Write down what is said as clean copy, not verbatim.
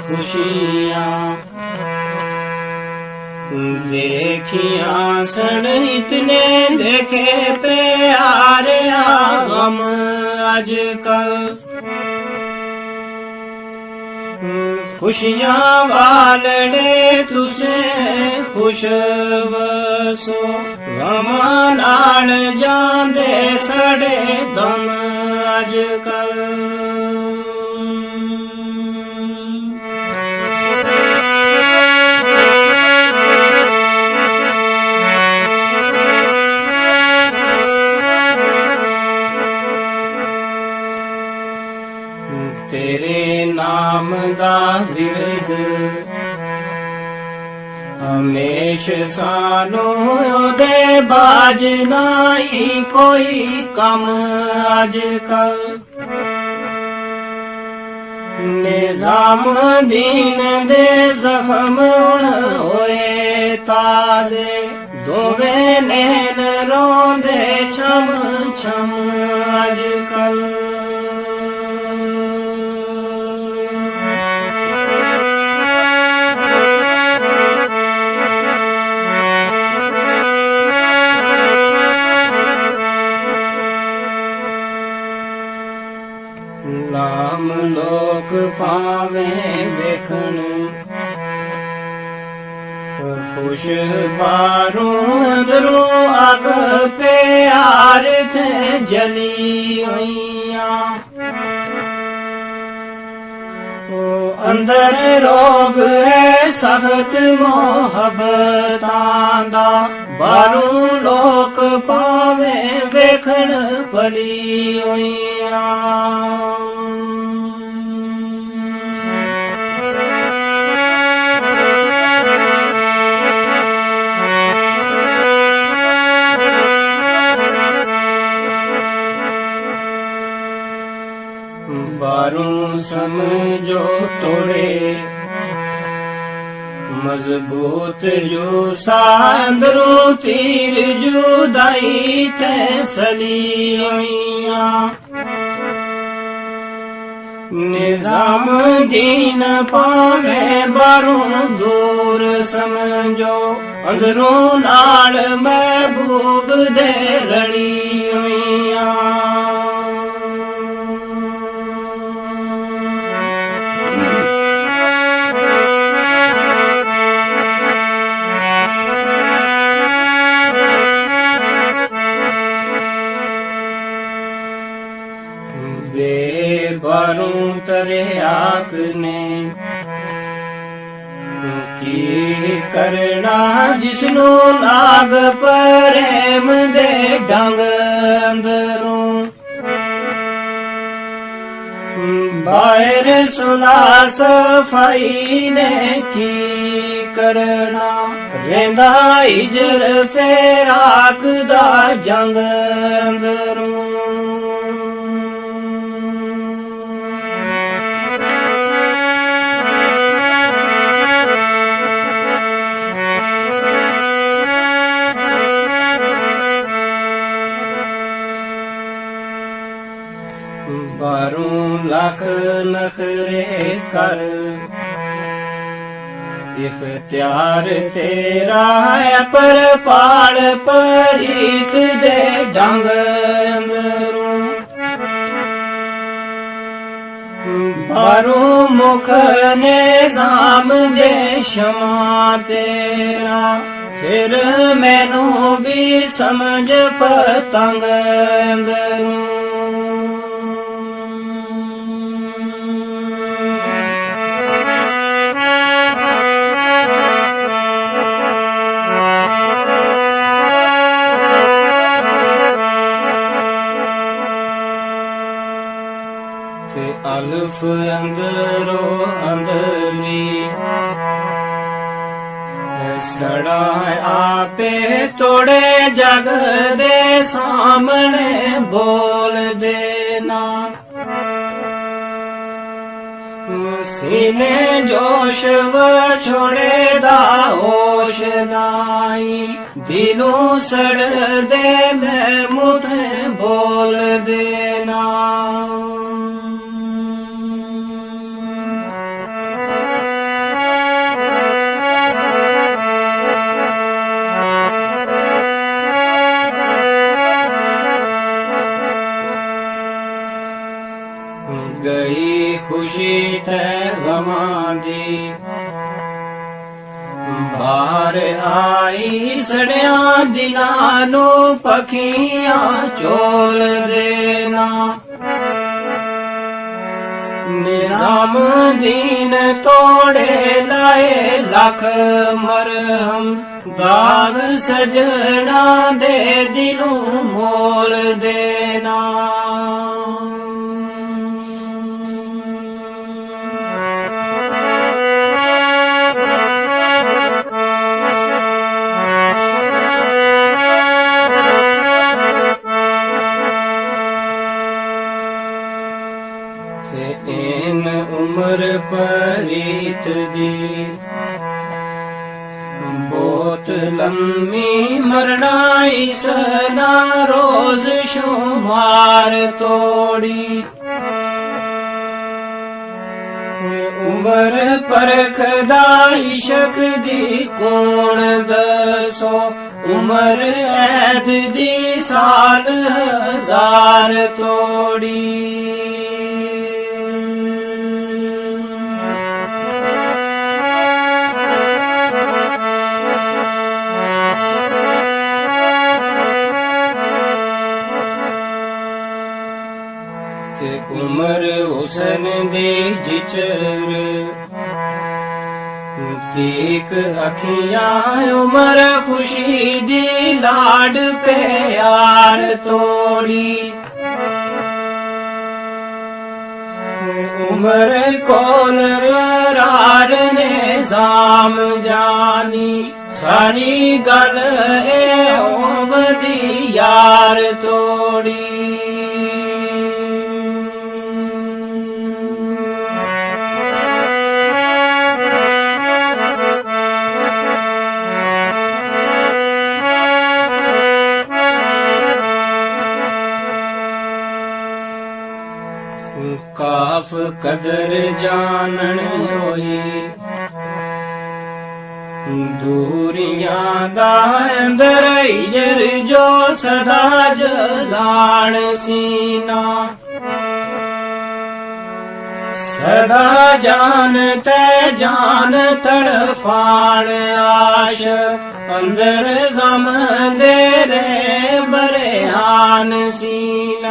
खुशियां देखियां सन इतने देखे प्यारे गम आजकल खुशियां वालड़े तुसे खुश वसो गम नाल जांदे सड़े दम आजकल तेरे नाम दा विरद हमेश सानू दे बाज नाई कोई कम आजकल निजाम दीन दे जख्म होए ताजे दोवे नैन रोंदे छम छम आजकल नाम लोक पावे देखन खुश बारों अंदरों अग प्यार थे जली हुइयां अंदर रोग है सख्त मोहब्बतां दा बारों लोक पावे वेखण भली होइयां बारों समझो तोड़े मजबूत जो सांदरों तीर जुदाई थे सलियां निजाम दीन पावे बारों दूर समझो अंदरों नाल महबूब दे रली हुइयां बारों तरे आकने की करना जिसनू नाग प्रेम दे डंग अंदरों बाहर सुला सफाई ने की करना रेंदा इजर फेराक दा जंग अंदरों बारों लाख नखरे कर इख्तियार तेरा है पर पाल परीत दे डंग अंदरों बारों मुख निजाम जे क्षमा तेरा फिर मैनू भी समझ पतंग अंदरों अल्फ अंदरो अंदरी सड़ा आपे तोड़े जग दे सामने बोल देना सीने जोश व छोड़े दा होश नाई दिलों सड़ दे मुठ बोल देना ਬਾਹਰ ਆਈ ਸੜਿਆਂ ਦਿਲਾਂ ਨੂੰ ਪਖੀਆਂ ਝੋਲ ਦੇਣਾ ਨਿਜ਼ਾਮ ਦੀਨ ਤੋੜੇ ਲਾਏ ਲੱਖ ਮਰਹਮ ਦਾਗ ਸਜਣਾ ਦੇ ਦਿਲੋਂ ਮੋਲ ਦੇਣਾ ਉਮਰ ਪਰੀਤ ਦੀ ਬਹੁਤ ਲੰਮੀ ਮਰਨਾ ਇਸ ਨਾ ਰੋਜ਼ ਸ਼ੁਮਾਰ ਤੋੜੀ ਉਮਰ ਪਰਖਦਾ ਇਸ਼ਕ ਦੀ ਕੌਣ ਦੱਸੋ ਉਮਰ ਐਦ ਦੀ ਸਾਲ ਹਜ਼ਾਰ ਤੋੜੀ ਉਮਰ ਹੁਸਨ ਦੀ ਜਿਚਰ ਦੇਖ ਅੱਖੀਆਂ ਉਮਰ ਖੁਸ਼ੀ ਦੀ ਲਾਡ ਪਿਆਰ ਤੋੜੀ ਉਮਰ ਕੋਲ ਰਾਰ ਨਿਜ਼ਾਮ ਜਾਨੀ ਸਾਰੀ ਗੱਲ ਏ ਉਹਦੀ ਯਾਰ ਤੋੜੀ ਕਾਫ ਕਦਰ ਜਾਣਨ ਹੋਈ ਦੂਰੀਆਂ ਦਾ ਅੰਦਰ ਹਿਜਰ ਜੋ ਸਦਾ ਜਲਾਣ ਸੀਨਾ ਸਦਾ ਜਾਨ ਤੇ ਜਾਨ ਤੜਫਾਣ ਆਸ਼ ਅੰਦਰ ਗਮ ਦੇ ਰੇ ਬਰਿਆਨ ਸੀਨਾ